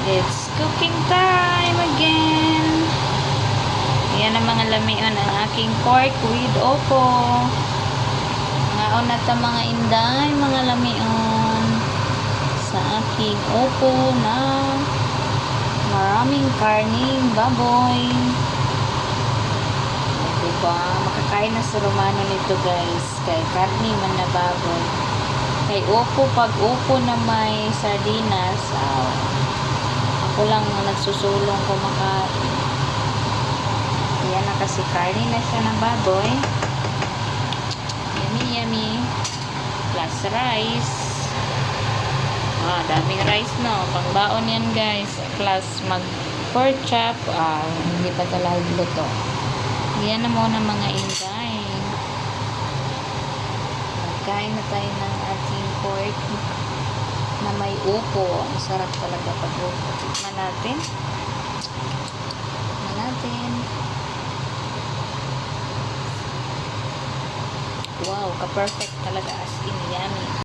It's cooking time again. Yan ang mga lamion ang aking pork with opo. Ngaon na ta mga inday, mga lamion sa aking opo na maraming karning baboy. Diba? Makakain na sa Romano nito guys. Kay karni man na baboy. Kay opo, pag opo na may sardinas, ako lang nagsusulong kumakain. Yan na kasi karni na siya ng baboy. Yummy, yummy. Plus rice. Daming rice no. Pangbaon yan guys. Plus mag pork chop. Hindi pa talaga luto. Yan na muna mga inday. Magkain na tayo ng ating pork na may upo. Ang sarap talaga pag upo. Tikman natin. Wow, ka-perfect talaga as in yummy.